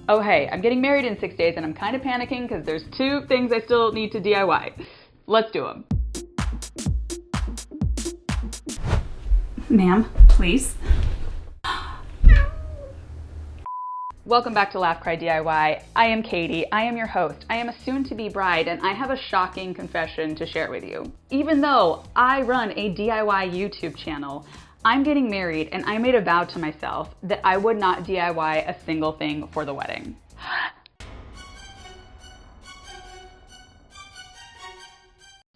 Oh hey, I'm getting married in 6 days and I'm kind of panicking because there's 2 things I still need to DIY. Let's do them. Ma'am, please. Welcome back to Laugh Cry DIY. I am Katie, I am your host. I am a soon-to-be bride and I have a shocking confession to share with you. Even though I run a DIY YouTube channel, I'm getting married and I made a vow to myself that I would not DIY a single thing for the wedding.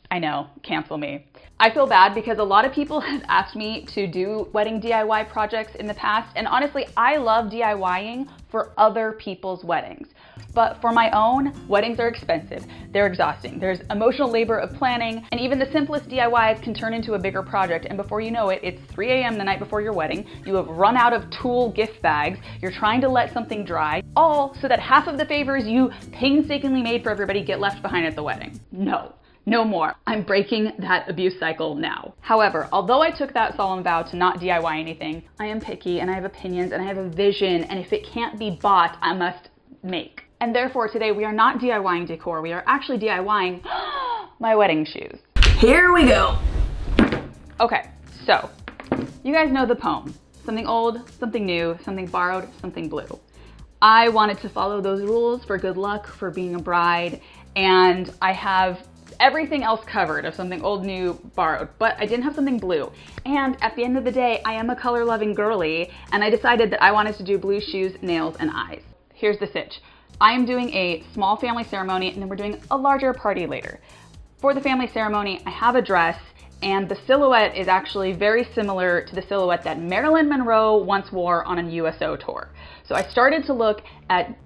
I know, cancel me. I feel bad because a lot of people have asked me to do wedding DIY projects in the past, and honestly, I love DIYing for other people's weddings. But for my own, weddings are expensive, they're exhausting, there's emotional labor of planning, and even the simplest DIYs can turn into a bigger project, and before you know it, it's 3 a.m. the night before your wedding, you have run out of tulle gift bags, you're trying to let something dry, all so that half of the favors you painstakingly made for everybody get left behind at the wedding. No more. I'm breaking that abuse cycle now. However, although I took that solemn vow to not DIY anything, I am picky and I have opinions and I have a vision, and if it can't be bought, I must make. And therefore today we are not DIYing decor, we are actually DIYing my wedding shoes. Here we go. Okay, so you guys know the poem. Something old, something new, something borrowed, something blue. I wanted to follow those rules for good luck, for being a bride, and I have everything else covered of something old, new, borrowed, but I didn't have something blue. And at the end of the day, I am a color-loving girly, and I decided that I wanted to do blue shoes, nails, and eyes. Here's the sitch. I am doing a small family ceremony, and then we're doing a larger party later. For the family ceremony, I have a dress, and the silhouette is actually very similar to the silhouette that Marilyn Monroe once wore on a USO tour. So I started to look at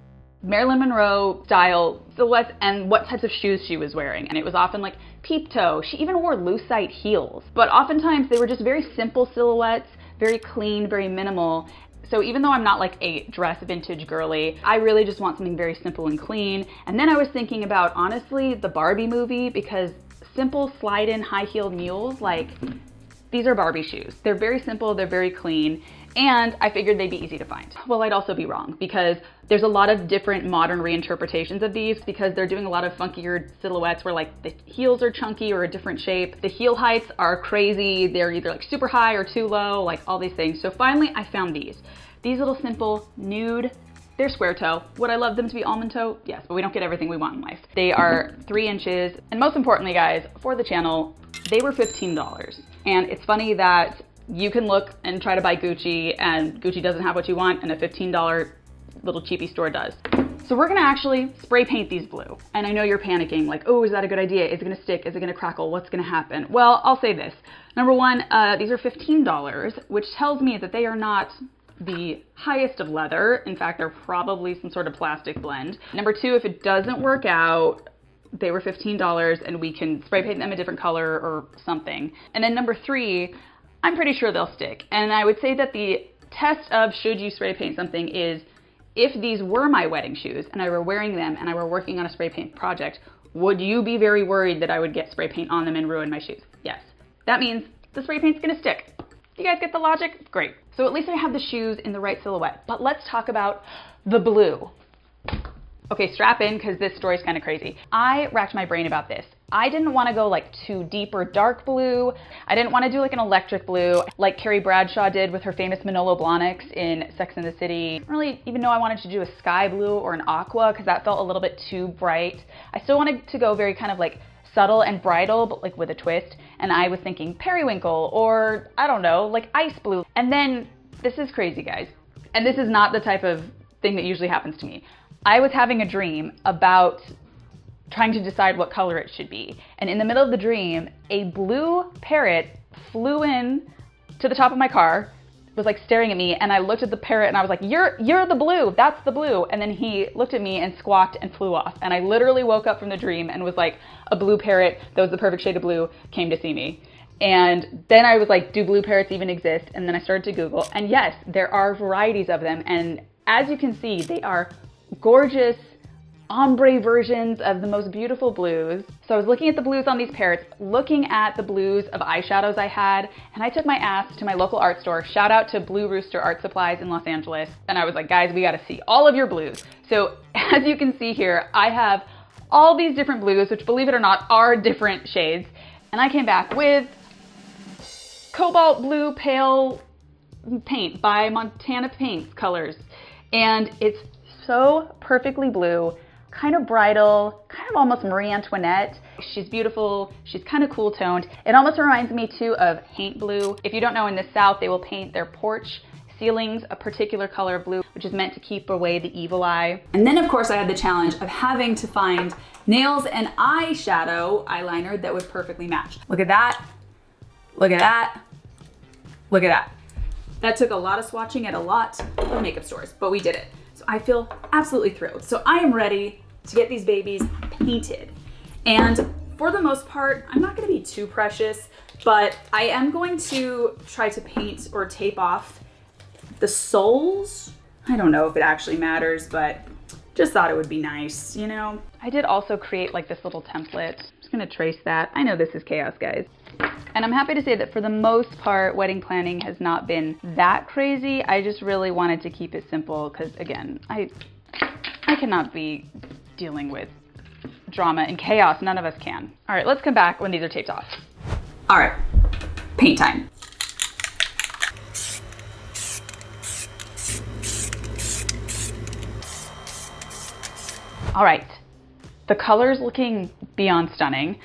Marilyn Monroe style silhouettes and what types of shoes she was wearing. And it was often like peep toe. She even wore lucite heels. But oftentimes they were just very simple silhouettes, very clean, very minimal. So even though I'm not like a dress vintage girly, I really just want something very simple and clean. And then I was thinking about, honestly, the Barbie movie, because simple slide-in high-heeled mules, like, these are Barbie shoes. They're very simple, they're very clean, and I figured they'd be easy to find. Well, I'd also be wrong because there's a lot of different modern reinterpretations of these because they're doing a lot of funkier silhouettes where like the heels are chunky or a different shape. The heel heights are crazy. They're either like super high or too low, like all these things. So finally I found these. These little simple nude, they're square toe. Would I love them to be almond toe? Yes, but we don't get everything we want in life. They are 3 inches. And most importantly, guys, for the channel, they were $15. And it's funny that you can look and try to buy Gucci and Gucci doesn't have what you want and a $15 little cheapy store does. So we're gonna actually spray paint these blue. And I know you're panicking, like, oh, is that a good idea? Is it gonna stick? Is it gonna crackle? What's gonna happen? Well, I'll say this. Number one, these are $15, which tells me that they are not the highest of leather. In fact, they're probably some sort of plastic blend. Number two, if it doesn't work out, they were $15 and we can spray paint them a different color or something. And then number three, I'm pretty sure they'll stick. And I would say that the test of should you spray paint something is if these were my wedding shoes and I were wearing them and I were working on a spray paint project, would you be very worried that I would get spray paint on them and ruin my shoes? Yes. That means the spray paint's gonna stick. You guys get the logic? Great. So at least I have the shoes in the right silhouette. But let's talk about the blue. Okay, strap in because this story's kind of crazy. I racked my brain about this. I didn't want to go like too deep or dark blue. I didn't want to do like an electric blue like Carrie Bradshaw did with her famous Manolo Blahniks in Sex and the City. I didn't really even know I wanted to do a sky blue or an aqua because that felt a little bit too bright. I still wanted to go very kind of like subtle and bridal, but like with a twist. And I was thinking periwinkle or I don't know, like ice blue. And then this is crazy, guys. And this is not the type of thing that usually happens to me. I was having a dream about trying to decide what color it should be. And in the middle of the dream, a blue parrot flew in to the top of my car, was like staring at me, and I looked at the parrot and I was like, you're the blue, that's the blue. And then he looked at me and squawked and flew off. And I literally woke up from the dream and was like, a blue parrot that was the perfect shade of blue came to see me. And then I was like, do blue parrots even exist? And then I started to Google, and yes, there are varieties of them. And as you can see, they are gorgeous, ombre versions of the most beautiful blues. So I was looking at the blues on these parrots, looking at the blues of eyeshadows I had, and I took my ass to my local art store. Shout out to Blue Rooster Art Supplies in Los Angeles. And I was like, guys, we gotta see all of your blues. So as you can see here, I have all these different blues, which believe it or not, are different shades. And I came back with Cobalt Blue Pale paint by Montana Paints colors. And it's so perfectly blue, kind of bridal, kind of almost Marie Antoinette. She's beautiful, she's kind of cool toned. It almost reminds me too of paint blue. If you don't know, in the South, they will paint their porch ceilings a particular color of blue, which is meant to keep away the evil eye. And then of course I had the challenge of having to find nails and eyeliner that would perfectly match. Look at that, look at that, look at that. That took a lot of swatching at a lot of makeup stores, but we did it. So I feel absolutely thrilled. So I am ready to get these babies painted. And for the most part, I'm not gonna be too precious, but I am going to try to paint or tape off the soles. I don't know if it actually matters, but just thought it would be nice, you know? I did also create like this little template. I'm just gonna trace that. I know this is chaos, guys. And I'm happy to say that for the most part, wedding planning has not been that crazy. I just really wanted to keep it simple because again, I cannot be dealing with drama and chaos. None of us can. All right, let's come back when these are taped off. All right, paint time. All right, the color's looking beyond stunning.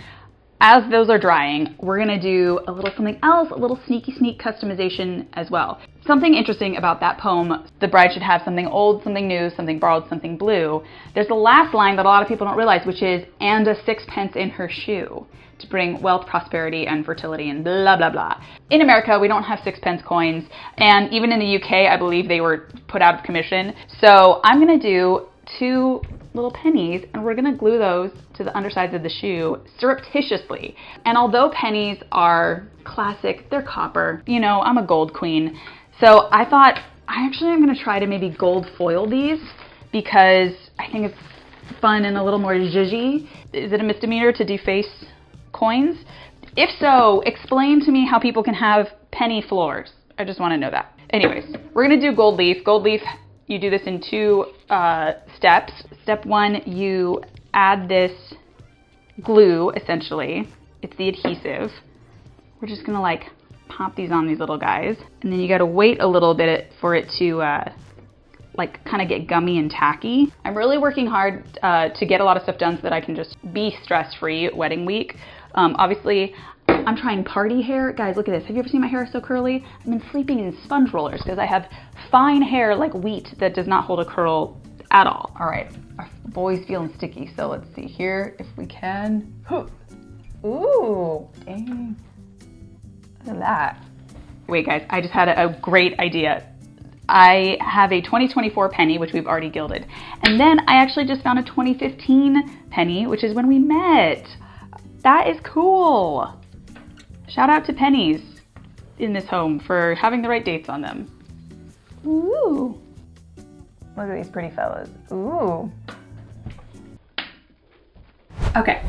As those are drying, we're gonna do a little something else, a little sneak customization as well. Something interesting about that poem, the bride should have something old, something new, something borrowed, something blue. There's the last line that a lot of people don't realize, which is, and a sixpence in her shoe, to bring wealth, prosperity, and fertility, and blah, blah, blah. In America, we don't have sixpence coins, and even in the UK, I believe they were put out of commission. So I'm gonna do 2 little pennies, and we're gonna glue those to the undersides of the shoe surreptitiously. And although pennies are classic, they're copper. You know, I'm a gold queen. So I thought, I actually am gonna try to maybe gold foil these because I think it's fun and a little more zhuzhy. Is it a misdemeanor to deface coins? If so, explain to me how people can have penny floors. I just wanna know that. Anyways, we're gonna do gold leaf. Gold leaf, you do this in 2 steps. Step 1, you add this glue, essentially. It's the adhesive. We're just gonna like pop these on these little guys. And then you gotta wait a little bit for it to like kind of get gummy and tacky. I'm really working hard to get a lot of stuff done so that I can just be stress-free wedding week. Obviously, I'm trying party hair. Guys, look at this. Have you ever seen my hair so curly? I've been sleeping in sponge rollers because I have fine hair like wheat that does not hold a curl at all. All right, our boy's feeling sticky, so let's see here if we can. Ooh, dang. Look at that. Wait, guys, I just had a great idea. I have a 2024 penny, which we've already gilded. And then I actually just found a 2015 penny, which is when we met. That is cool. Shout out to pennies in this home for having the right dates on them. Ooh. Look at these pretty fellas. Ooh. Okay,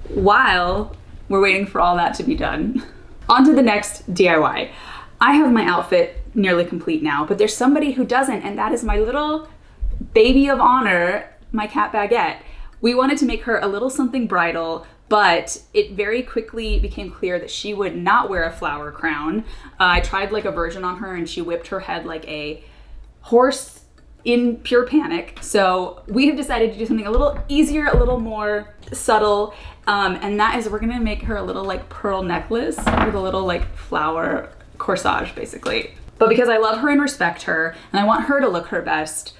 while we're waiting for all that to be done, on to the next DIY. I have my outfit nearly complete now, but there's somebody who doesn't, and that is my little baby of honor, my cat Baguette. We wanted to make her a little something bridal, but it very quickly became clear that she would not wear a flower crown. I tried like a version on her and she whipped her head like a horse in pure panic. So we have decided to do something a little easier, a little more subtle. And that is we're gonna make her a little like pearl necklace with a little like flower corsage basically. But because I love her and respect her and I want her to look her best,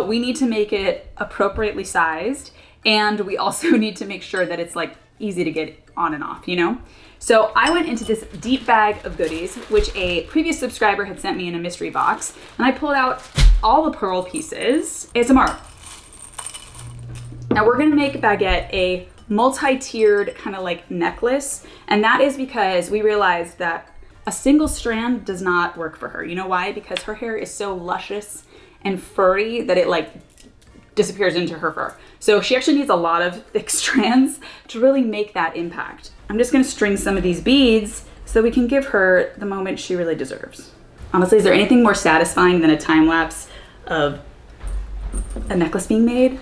we need to make it appropriately sized. And we also need to make sure that it's like easy to get on and off, you know? So I went into this deep bag of goodies, which a previous subscriber had sent me in a mystery box, and I pulled out all the pearl pieces. ASMR. Now we're gonna make Baguette a multi-tiered kind of like necklace, and that is because we realized that a single strand does not work for her. You know why? Because her hair is so luscious and furry that it like disappears into her fur. So she actually needs a lot of thick strands to really make that impact. I'm just gonna string some of these beads so we can give her the moment she really deserves. Honestly, is there anything more satisfying than a time lapse of a necklace being made?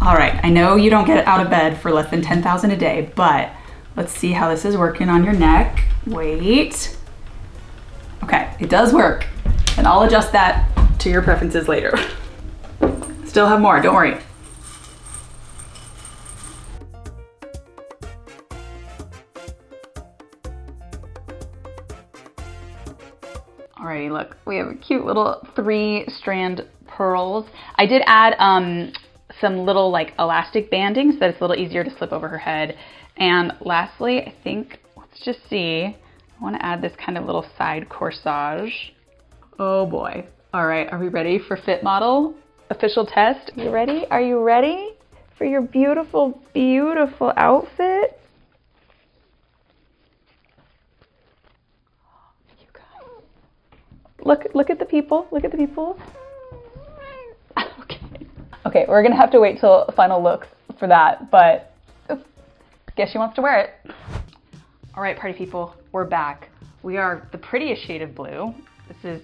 All right, I know you don't get out of bed for less than 10,000 a day, but let's see how this is working on your neck. Wait. Okay, it does work. And I'll adjust that to your preferences later. Still have more, don't worry. Alrighty, look, we have a cute little 3-strand pearls. I did add some little like elastic banding so that it's a little easier to slip over her head. And lastly, I think, let's just see, I want to add this kind of little side corsage. Oh boy. All right, are we ready for Fit Model official test? You ready? Are you ready for your beautiful, beautiful outfit? You guys. Look at the people. Look at the people. Okay, we're gonna have to wait till final looks for that, but guess she wants to wear it. All right, party people, we're back. We are the prettiest shade of blue. This is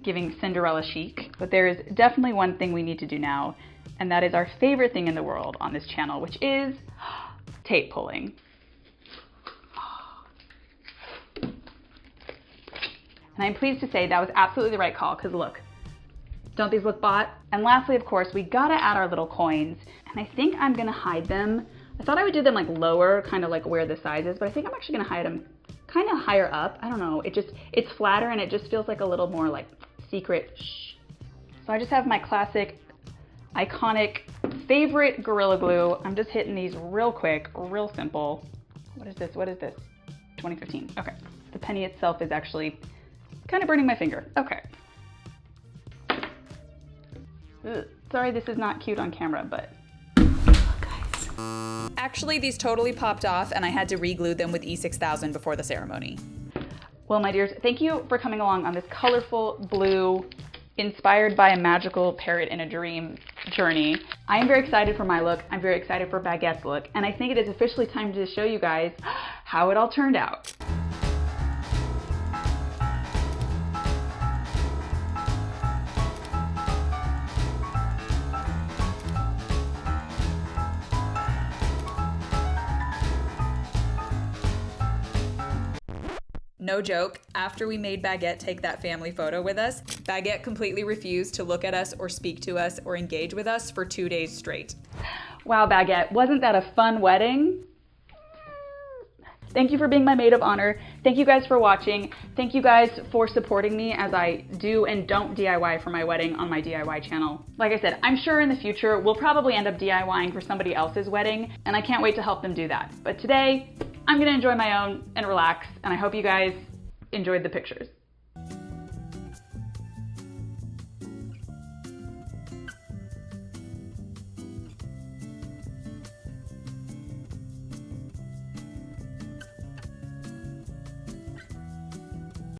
giving Cinderella chic, but there is definitely one thing we need to do now, and that is our favorite thing in the world on this channel, which is tape pulling. And I'm pleased to say that was absolutely the right call, because look, don't these look bought? And lastly, of course, we gotta add our little coins. And I think I'm gonna hide them. I thought I would do them like lower, kind of like where the size is, but I think I'm actually gonna hide them kind of higher up. I don't know, it's flatter and it just feels like a little more like secret. Shh. So I just have my classic, iconic, favorite Gorilla Glue. I'm just hitting these real quick, real simple. What is this? What is this? 2015, okay. The penny itself is actually kind of burning my finger, okay. Ugh. Sorry, this is not cute on camera, but guys. Actually, these totally popped off and I had to re-glue them with E6000 before the ceremony. Well, my dears, thank you for coming along on this colorful blue, inspired by a magical parrot in a dream journey. I am very excited for my look. I'm very excited for Baguette's look. And I think it is officially time to show you guys how it all turned out. No joke, after we made Baguette take that family photo with us, Baguette completely refused to look at us or speak to us or engage with us for 2 days straight. Wow, Baguette, wasn't that a fun wedding? Thank you for being my maid of honor. Thank you guys for watching. Thank you guys for supporting me as I do and don't DIY for my wedding on my DIY channel. Like I said, I'm sure in the future we'll probably end up DIYing for somebody else's wedding, and I can't wait to help them do that. But today, I'm gonna enjoy my own and relax, and I hope you guys enjoyed the pictures.